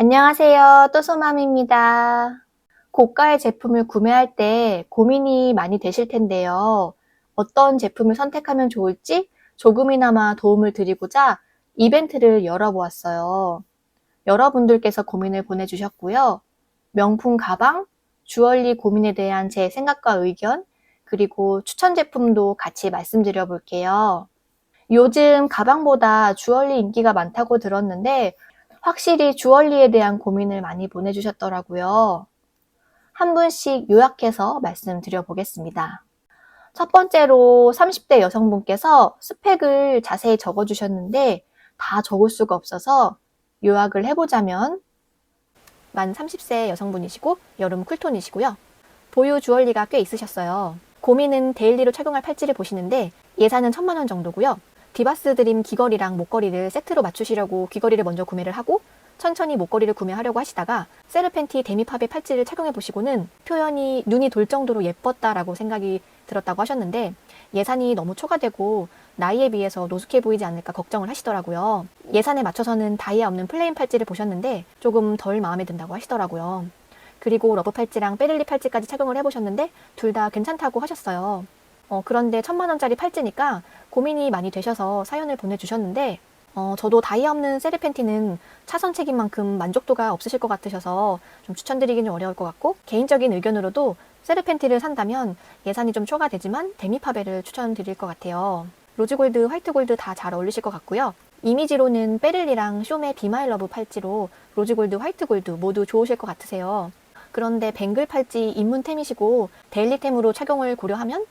안녕하세요. 또소맘입니다. 고가의 제품을 구매할 때 고민이 많이 되실 텐데요. 어떤 제품을 선택하면 좋을지 조금이나마 도움을 드리고자 이벤트를 열어보았어요. 여러분들께서 고민을 보내주셨고요. 명품 가방, 주얼리 고민에 대한 제 생각과 의견, 그리고 추천 제품도 같이 말씀드려 볼게요. 요즘 가방보다 주얼리 인기가 많다고 들었는데 확실히 주얼리에 대한 고민을 많이 보내주셨더라고요. 한 분씩 요약해서 말씀드려 보겠습니다. 첫 번째로 30대 여성분께서 스펙을 자세히 적어주셨는데 다 적을 수가 없어서 요약을 해보자면 만 30세 여성분이시고 여름 쿨톤이시고요. 보유 주얼리가 꽤 있으셨어요. 고민은 데일리로 착용할 팔찌를 보시는데 예산은 1,000만 원 정도고요. 디바스 드림 귀걸이랑 목걸이를 세트로 맞추시려고 귀걸이를 먼저 구매를 하고 천천히 목걸이를 구매하려고 하시다가 세르펜티 데미팝의 팔찌를 착용해 보시고는 표현이 눈이 돌 정도로 예뻤다라고 생각이 들었다고 하셨는데 예산이 너무 초과되고 나이에 비해서 노숙해 보이지 않을까 걱정을 하시더라고요. 예산에 맞춰서는 다이아 없는 플레인 팔찌를 보셨는데 조금 덜 마음에 든다고 하시더라고요. 그리고 러브 팔찌랑 베릴리 팔찌까지 착용을 해보셨는데 둘 다 괜찮다고 하셨어요. 그런데 1,000만 원짜리 팔찌니까 고민이 많이 되셔서 사연을 보내주셨는데 저도 다이아 없는 세르펜티는 차선 책인 만큼 만족도가 없으실 것 같으셔서 좀 추천드리기는 어려울 것 같고 개인적인 의견으로도 세르펜티를 산다면 예산이 좀 초과되지만 데미파벨을 추천드릴 것 같아요. 로즈골드, 화이트골드 다 잘 어울리실 것 같고요. 이미지로는 베릴리랑 쇼메 비마일러브 팔찌로 로즈골드, 화이트골드 모두 좋으실 것 같으세요. 그런데 뱅글 팔찌 입문템이시고 데일리템으로 착용을 고려하면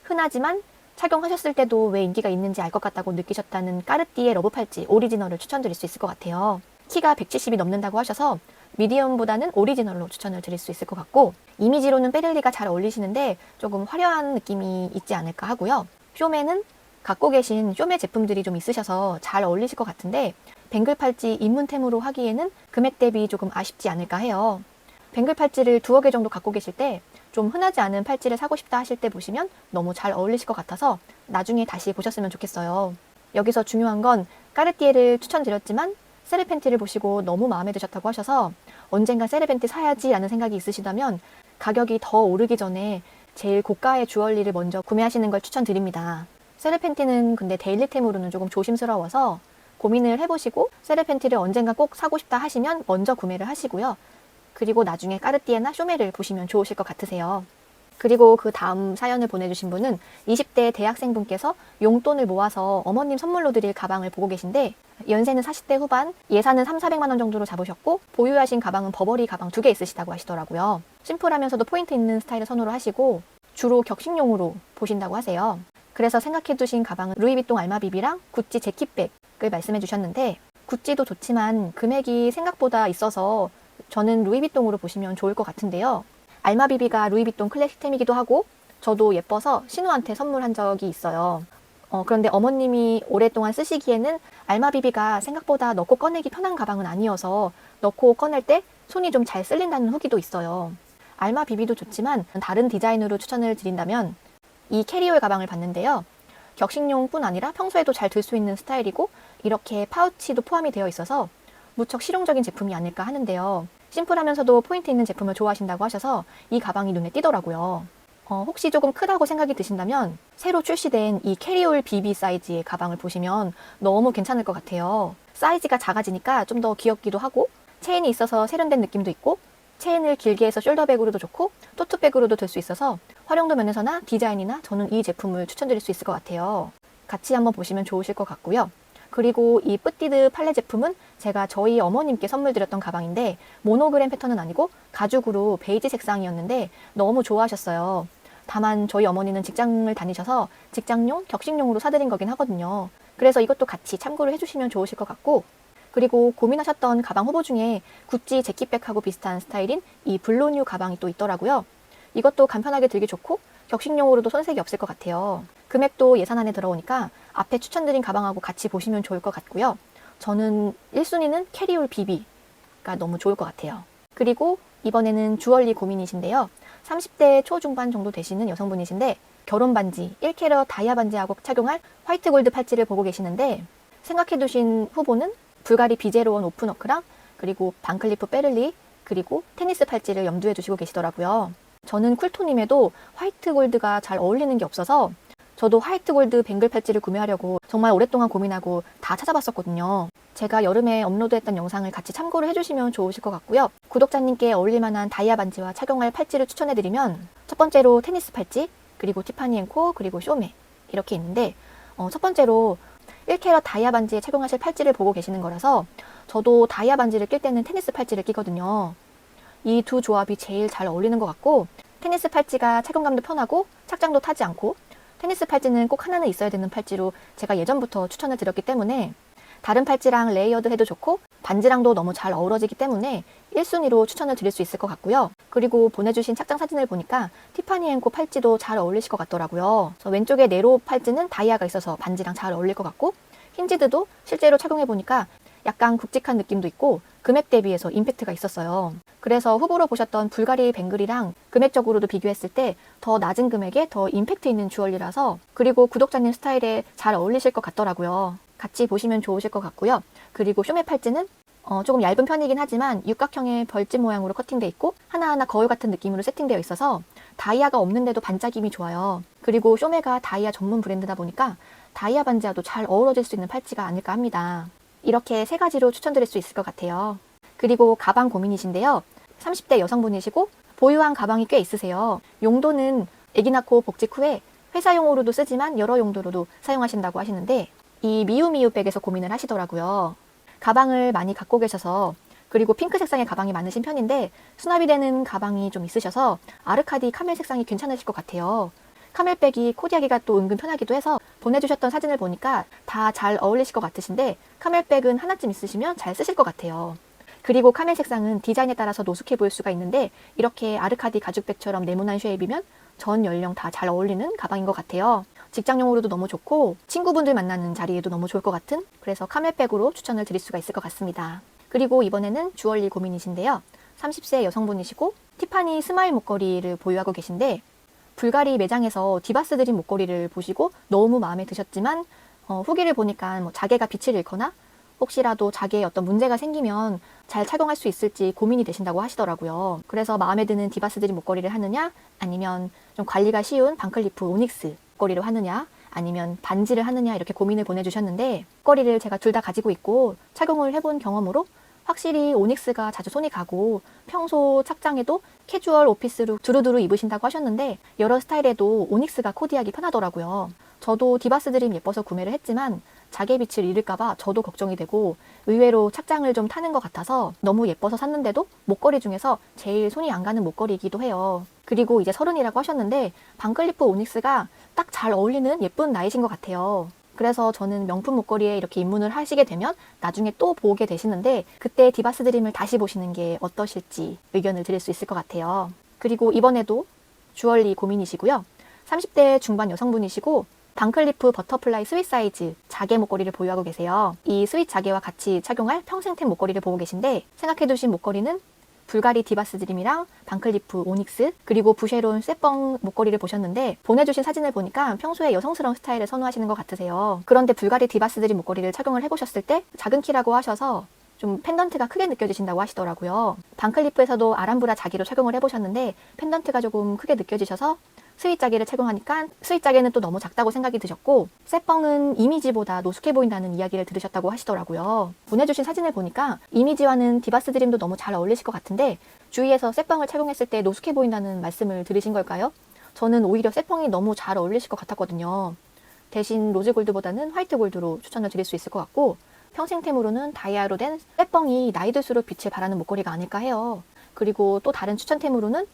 흔하지만 착용하셨을 때도 왜 인기가 있는지 알 것 같다고 느끼셨다는 까르띠에 러브 팔찌 오리지널을 추천드릴 수 있을 것 같아요. 키가 170이 넘는다고 하셔서 미디엄보다는 오리지널로 추천을 드릴 수 있을 것 같고 이미지로는 베릴리가 잘 어울리시는데 조금 화려한 느낌이 있지 않을까 하고요. 쇼메는 갖고 계신 쇼메 제품들이 좀 있으셔서 잘 어울리실 것 같은데 뱅글 팔찌 입문템으로 하기에는 금액 대비 조금 아쉽지 않을까 해요. 뱅글 팔찌를 2개 정도 갖고 계실 때 좀 흔하지 않은 팔찌를 사고 싶다 하실 때 보시면 너무 잘 어울리실 것 같아서 나중에 다시 보셨으면 좋겠어요. 여기서 중요한 건 까르띠에를 추천드렸지만 세르펜티를 보시고 너무 마음에 드셨다고 하셔서 언젠가 세르펜티 사야지 라는 생각이 있으시다면 가격이 더 오르기 전에 제일 고가의 주얼리를 먼저 구매하시는 걸 추천드립니다. 세르펜티는 근데 데일리템으로는 조금 조심스러워서 고민을 해보시고 세르펜티를 언젠가 꼭 사고 싶다 하시면 먼저 구매를 하시고요. 그리고 나중에 까르띠에나 쇼메를 보시면 좋으실 것 같으세요. 그리고 그 다음 사연을 보내주신 분은 20대 대학생분께서 용돈을 모아서 어머님 선물로 드릴 가방을 보고 계신데 연세는 40대 후반, 예산은 3,400만 원 정도로 잡으셨고 보유하신 가방은 버버리 가방 2개 있으시다고 하시더라고요. 심플하면서도 포인트 있는 스타일을 선호를 하시고 주로 격식용으로 보신다고 하세요. 그래서 생각해두신 가방은 루이비통 알마비비랑 구찌 재킷백을 말씀해 주셨는데 구찌도 좋지만 금액이 생각보다 있어서 저는 루이비통으로 보시면 좋을 것 같은데요. 알마비비가 루이비통 클래식템이기도 하고 저도 예뻐서 신우한테 선물한 적이 있어요. 그런데 어머님이 오랫동안 쓰시기에는 알마비비가 생각보다 넣고 꺼내기 편한 가방은 아니어서 넣고 꺼낼 때 손이 좀 잘 쓸린다는 후기도 있어요. 알마비비도 좋지만 다른 디자인으로 추천을 드린다면 이 캐리올 가방을 봤는데요. 격식용뿐 아니라 평소에도 잘 들 수 있는 스타일이고 이렇게 파우치도 포함이 되어 있어서 무척 실용적인 제품이 아닐까 하는데요. 심플하면서도 포인트 있는 제품을 좋아하신다고 하셔서 이 가방이 눈에 띄더라고요. 혹시 조금 크다고 생각이 드신다면 새로 출시된 이 캐리올 BB 사이즈의 가방을 보시면 너무 괜찮을 것 같아요. 사이즈가 작아지니까 좀 더 귀엽기도 하고 체인이 있어서 세련된 느낌도 있고 체인을 길게 해서 숄더백으로도 좋고 토트백으로도 들 수 있어서 활용도 면에서나 디자인이나 저는 이 제품을 추천드릴 수 있을 것 같아요. 같이 한번 보시면 좋으실 것 같고요. 그리고 이 뿌띠드 팔레 제품은 제가 저희 어머님께 선물 드렸던 가방인데 모노그램 패턴은 아니고 가죽으로 베이지 색상이었는데 너무 좋아하셨어요. 다만 저희 어머니는 직장을 다니셔서 직장용, 격식용으로 사드린 거긴 하거든요. 그래서 이것도 같이 참고를 해주시면 좋으실 것 같고 그리고 고민하셨던 가방 후보 중에 구찌 재킷백하고 비슷한 스타일인 이 블루뉴 가방이 또 있더라고요. 이것도 간편하게 들기 좋고 격식용으로도 손색이 없을 것 같아요. 금액도 예산 안에 들어오니까 앞에 추천드린 가방하고 같이 보시면 좋을 것 같고요. 저는 1순위는 캐리올 BB가 너무 좋을 것 같아요. 그리고 이번에는 주얼리 고민이신데요. 30대 초중반 정도 되시는 여성분이신데 결혼 반지, 1캐럿 다이아 반지하고 착용할 화이트 골드 팔찌를 보고 계시는데 생각해두신 후보는 불가리 비제로원 오픈워크랑 그리고 반클리프 빼를리, 그리고 테니스 팔찌를 염두에 두시고 계시더라고요. 저는 쿨톤임에도 화이트 골드가 잘 어울리는 게 없어서 저도 화이트 골드 뱅글 팔찌를 구매하려고 정말 오랫동안 고민하고 다 찾아봤었거든요. 제가 여름에 업로드했던 영상을 같이 참고를 해주시면 좋으실 것 같고요. 구독자님께 어울릴 만한 다이아 반지와 착용할 팔찌를 추천해드리면 첫 번째로 테니스 팔찌, 그리고 티파니 앤코, 그리고 쇼메 이렇게 있는데 첫 번째로 1캐럿 다이아 반지에 착용하실 팔찌를 보고 계시는 거라서 저도 다이아 반지를 낄 때는 테니스 팔찌를 끼거든요. 이 두 조합이 제일 잘 어울리는 것 같고 테니스 팔찌가 착용감도 편하고 착장도 타지 않고 테니스 팔찌는 꼭 하나는 있어야 되는 팔찌로 제가 예전부터 추천을 드렸기 때문에 다른 팔찌랑 레이어드 해도 좋고 반지랑도 너무 잘 어우러지기 때문에 1순위로 추천을 드릴 수 있을 것 같고요. 그리고 보내주신 착장 사진을 보니까 티파니 앤코 팔찌도 잘 어울리실 것 같더라고요. 그래서 왼쪽에 네로 팔찌는 다이아가 있어서 반지랑 잘 어울릴 것 같고 힌지드도 실제로 착용해보니까 약간 굵직한 느낌도 있고 금액 대비해서 임팩트가 있었어요. 그래서 후보로 보셨던 불가리 뱅글이랑 금액적으로도 비교했을 때 더 낮은 금액에 더 임팩트 있는 주얼리라서 그리고 구독자님 스타일에 잘 어울리실 것 같더라고요. 같이 보시면 좋으실 것 같고요. 그리고 쇼메 팔찌는 조금 얇은 편이긴 하지만 육각형의 벌집 모양으로 커팅돼 있고 하나하나 거울 같은 느낌으로 세팅되어 있어서 다이아가 없는데도 반짝임이 좋아요. 그리고 쇼메가 다이아 전문 브랜드다 보니까 다이아 반지와도 잘 어우러질 수 있는 팔찌가 아닐까 합니다. 이렇게 세 가지로 추천드릴 수 있을 것 같아요. 그리고 가방 고민이신데요. 30대 여성분이시고 보유한 가방이 꽤 있으세요. 용도는 아기 낳고 복직 후에 회사용으로도 쓰지만 여러 용도로도 사용하신다고 하시는데 이 미우미우 백에서 고민을 하시더라고요. 가방을 많이 갖고 계셔서 그리고 핑크 색상의 가방이 많으신 편인데 수납이 되는 가방이 좀 있으셔서 아르카디 카멜 색상이 괜찮으실 것 같아요. 카멜백이 코디하기가 또 은근 편하기도 해서 보내주셨던 사진을 보니까 다 잘 어울리실 것 같으신데 카멜백은 하나쯤 있으시면 잘 쓰실 것 같아요. 그리고 카멜 색상은 디자인에 따라서 노숙해 보일 수가 있는데 이렇게 아르카디 가죽백처럼 네모난 쉐입이면 전 연령 다 잘 어울리는 가방인 것 같아요. 직장용으로도 너무 좋고 친구분들 만나는 자리에도 너무 좋을 것 같은 그래서 카멜백으로 추천을 드릴 수가 있을 것 같습니다. 그리고 이번에는 주얼리 고민이신데요. 30세 여성분이시고 티파니 스마일 목걸이를 보유하고 계신데 불가리 매장에서 디바스 드림 목걸이를 보시고 너무 마음에 드셨지만 후기를 보니까 뭐 자개가 빛을 잃거나 혹시라도 자개에 어떤 문제가 생기면 잘 착용할 수 있을지 고민이 되신다고 하시더라고요. 그래서 마음에 드는 디바스 드림 목걸이를 하느냐 아니면 좀 관리가 쉬운 반클리프 오닉스 목걸이를 하느냐 아니면 반지를 하느냐 이렇게 고민을 보내주셨는데 목걸이를 제가 둘 다 가지고 있고 착용을 해본 경험으로 확실히 오닉스가 자주 손이 가고 평소 착장에도 캐주얼 오피스룩 두루두루 입으신다고 하셨는데 여러 스타일에도 오닉스가 코디하기 편하더라고요. 저도 디바스 드림 예뻐서 구매를 했지만 자개빛을 잃을까봐 저도 걱정이 되고 의외로 착장을 좀 타는 것 같아서 너무 예뻐서 샀는데도 목걸이 중에서 제일 손이 안 가는 목걸이이기도 해요. 그리고 이제 30이라고 하셨는데 반클리프 오닉스가 딱 잘 어울리는 예쁜 나이신 것 같아요. 그래서 저는 명품 목걸이에 이렇게 입문을 하시게 되면 나중에 또 보게 되시는데 그때 디바스 드림을 다시 보시는 게 어떠실지 의견을 드릴 수 있을 것 같아요. 그리고 이번에도 주얼리 고민이시고요. 30대 중반 여성분이시고 반클리프 버터플라이 스윗 사이즈 자개 목걸이를 보유하고 계세요. 이 스윗 자개와 같이 착용할 평생템 목걸이를 보고 계신데 생각해두신 목걸이는 불가리 디바스 드림이랑 반클리프 오닉스 그리고 부쉐론 쇠뻥 목걸이를 보셨는데 보내주신 사진을 보니까 평소에 여성스러운 스타일을 선호하시는 것 같으세요. 그런데 불가리 디바스 드림 목걸이를 착용을 해보셨을 때 작은 키라고 하셔서 좀 펜던트가 크게 느껴지신다고 하시더라고요. 반클리프에서도 아람브라 자기로 착용을 해보셨는데 펜던트가 조금 크게 느껴지셔서 스윗 자개를 착용하니까 스윗 자개는 또 너무 작다고 생각이 드셨고 쇠뻥은 이미지보다 노숙해 보인다는 이야기를 들으셨다고 하시더라고요. 보내주신 사진을 보니까 이미지와는 디바스 드림도 너무 잘 어울리실 것 같은데 주위에서 쇠뻥을 착용했을 때 노숙해 보인다는 말씀을 들으신 걸까요? 저는 오히려 쇠뻥이 너무 잘 어울리실 것 같았거든요. 대신 로즈 골드보다는 화이트 골드로 추천을 드릴 수 있을 것 같고 평생템으로는 다이아로 된 쇠뻥이 나이 들수록 빛을 발하는 목걸이가 아닐까 해요. 그리고 또 다른 추천템으로는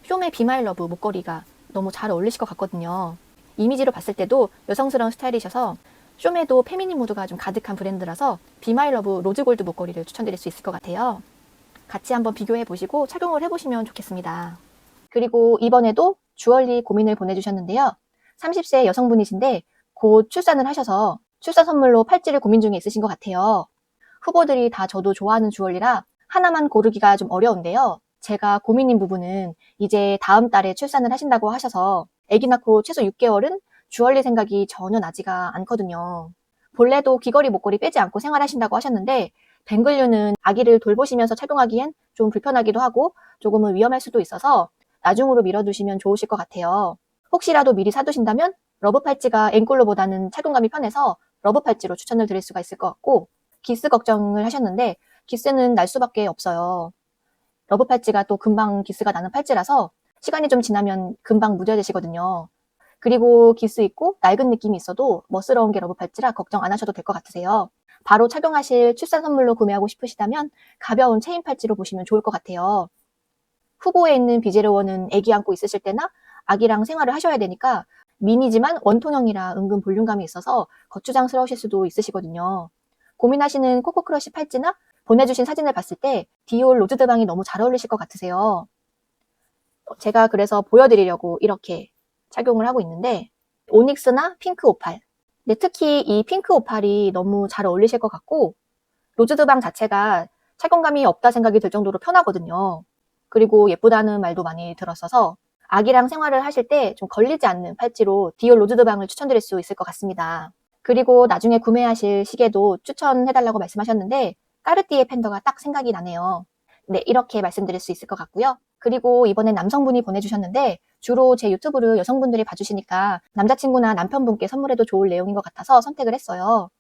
쇼메 비마이 러브 목걸이가 너무 잘 어울리실 것 같거든요. 이미지로 봤을 때도 여성스러운 스타일이셔서 쇼메도 페미닌 무드가 좀 가득한 브랜드라서 비마이 러브 로즈 골드 목걸이를 추천드릴 수 있을 것 같아요. 같이 한번 비교해 보시고 착용을 해보시면 좋겠습니다. 그리고 이번에도 주얼리 고민을 보내주셨는데요. 30세 여성분이신데 곧 출산을 하셔서 출산 선물로 팔찌를 고민 중에 있으신 것 같아요. 후보들이 다 저도 좋아하는 주얼리라 하나만 고르기가 좀 어려운데요. 제가 고민인 부분은 이제 다음 달에 출산을 하신다고 하셔서 아기 낳고 최소 6개월은 주얼리 생각이 전혀 나지가 않거든요. 본래도 귀걸이 목걸이 빼지 않고 생활하신다고 하셨는데 뱅글류는 아기를 돌보시면서 착용하기엔 좀 불편하기도 하고 조금은 위험할 수도 있어서 나중으로 미뤄두시면 좋으실 것 같아요. 혹시라도 미리 사두신다면 러브 팔찌가 앵콜로보다는 착용감이 편해서 러브 팔찌로 추천을 드릴 수가 있을 것 같고, 기스 걱정을 하셨는데 기스는 날 수밖에 없어요. 러브 팔찌가 또 금방 기스가 나는 팔찌라서 시간이 좀 지나면 금방 무뎌지시거든요. 그리고 기스 있고 낡은 느낌이 있어도 멋스러운 게 러브 팔찌라 걱정 안 하셔도 될 것 같으세요. 바로 착용하실 출산 선물로 구매하고 싶으시다면 가벼운 체인 팔찌로 보시면 좋을 것 같아요. 후보에 있는 비제로원은 아기 안고 있으실 때나 아기랑 생활을 하셔야 되니까 미니지만 원통형이라 은근 볼륨감이 있어서 거추장스러우실 수도 있으시거든요. 고민하시는 코코크러쉬 팔찌나 보내주신 사진을 봤을 때 디올 로즈드방이 너무 잘 어울리실 것 같으세요. 제가 그래서 보여드리려고 이렇게 착용을 하고 있는데, 오닉스나 핑크 오팔, 근데 특히 이 핑크 오팔이 너무 잘 어울리실 것 같고, 로즈드방 자체가 착용감이 없다 생각이 들 정도로 편하거든요. 그리고 예쁘다는 말도 많이 들었어서 아기랑 생활을 하실 때 좀 걸리지 않는 팔찌로 디올 로즈드방을 추천드릴 수 있을 것 같습니다. 그리고 나중에 구매하실 시계도 추천해달라고 말씀하셨는데 까르띠에 펜더가 딱 생각이 나네요. 네, 이렇게 말씀드릴 수 있을 것 같고요. 그리고 이번엔 남성분이 보내주셨는데 주로 제 유튜브를 여성분들이 봐주시니까 남자친구나 남편분께 선물해도 좋을 내용인 것 같아서 선택을 했어요.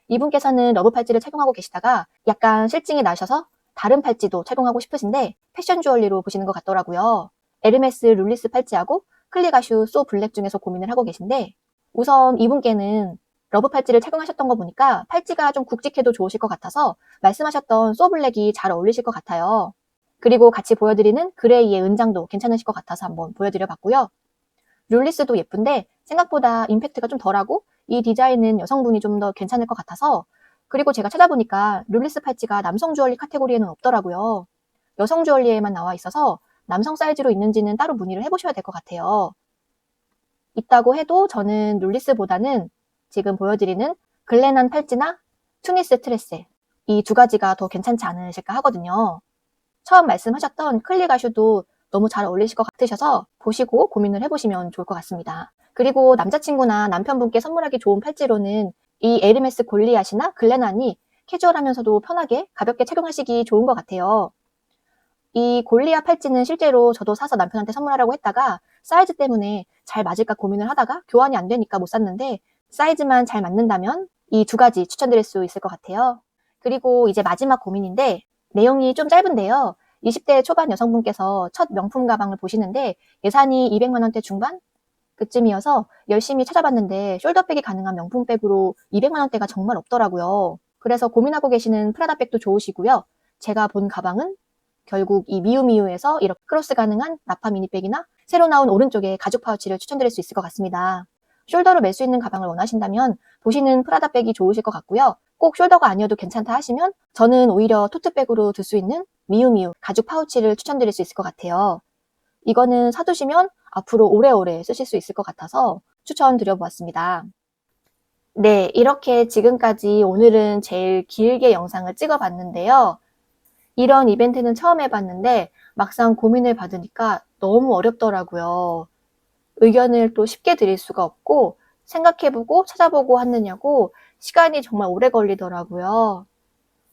이분께서는 러브 팔찌를 착용하고 계시다가 약간 실증이 나셔서 다른 팔찌도 착용하고 싶으신데 패션 주얼리로 보시는 것 같더라고요. 에르메스 룰리스 팔찌하고 클리가슈 소 블랙 중에서 고민을 하고 계신데, 우선 이분께는 러브 팔찌를 착용하셨던 거 보니까 팔찌가 좀 굵직해도 좋으실 것 같아서 말씀하셨던 소 블랙이 잘 어울리실 것 같아요. 그리고 같이 보여드리는 그레이의 은장도 괜찮으실 것 같아서 한번 보여드려봤고요. 룰리스도 예쁜데 생각보다 임팩트가 좀 덜하고 이 디자인은 여성분이 좀 더 괜찮을 것 같아서, 그리고 제가 찾아보니까 룰리스 팔찌가 남성 주얼리 카테고리에는 없더라고요. 여성 주얼리에만 나와 있어서 남성 사이즈로 있는지는 따로 문의를 해보셔야 될 것 같아요. 있다고 해도 저는 룰리스보다는 지금 보여드리는 글래난 팔찌나 투니스 트레세, 이 두 가지가 더 괜찮지 않으실까 하거든요. 처음 말씀하셨던 클리가슈도 너무 잘 어울리실 것 같으셔서 보시고 고민을 해보시면 좋을 것 같습니다. 그리고 남자친구나 남편분께 선물하기 좋은 팔찌로는 이 에르메스 골리앗이나 글래난이 캐주얼하면서도 편하게 가볍게 착용하시기 좋은 것 같아요. 이 골리앗 팔찌는 실제로 저도 사서 남편한테 선물하려고 했다가 사이즈 때문에 잘 맞을까 고민을 하다가 교환이 안 되니까 못 샀는데, 사이즈만 잘 맞는다면 이 두 가지 추천드릴 수 있을 것 같아요. 그리고 이제 마지막 고민인데 내용이 좀 짧은데요. 20대 초반 여성분께서 첫 명품 가방을 보시는데 예산이 200만 원대 중반? 그쯤이어서 열심히 찾아봤는데 숄더백이 가능한 명품백으로 200만 원대가 정말 없더라고요. 그래서 고민하고 계시는 프라다 백도 좋으시고요. 제가 본 가방은 결국 이 미우미우에서 이렇게 크로스 가능한 나파 미니백이나 새로 나온 오른쪽에 가죽 파우치를 추천드릴 수 있을 것 같습니다. 숄더로 멜 수 있는 가방을 원하신다면 보시는 프라다 백이 좋으실 것 같고요. 꼭 숄더가 아니어도 괜찮다 하시면 저는 오히려 토트백으로 들 수 있는 미우미우 가죽 파우치를 추천드릴 수 있을 것 같아요. 이거는 사두시면 앞으로 오래오래 쓰실 수 있을 것 같아서 추천드려보았습니다. 네, 이렇게 지금까지 오늘은 제일 길게 영상을 찍어봤는데요. 이런 이벤트는 처음 해봤는데 막상 고민을 받으니까 너무 어렵더라고요. 의견을 또 쉽게 드릴 수가 없고 생각해보고 찾아보고 하느냐고 시간이 정말 오래 걸리더라고요.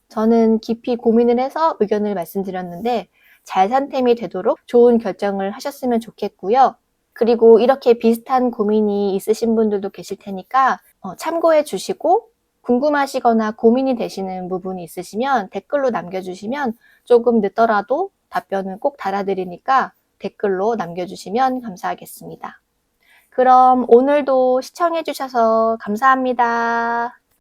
저는 깊이 고민을 해서 의견을 말씀드렸는데 잘 산템이 되도록 좋은 결정을 하셨으면 좋겠고요. 그리고 이렇게 비슷한 고민이 있으신 분들도 계실 테니까 참고해 주시고, 궁금하시거나 고민이 되시는 부분이 있으시면 댓글로 남겨주시면 조금 늦더라도 답변을 꼭 달아드리니까 댓글로 남겨주시면 감사하겠습니다. 그럼 오늘도 시청해 주셔서 감사합니다.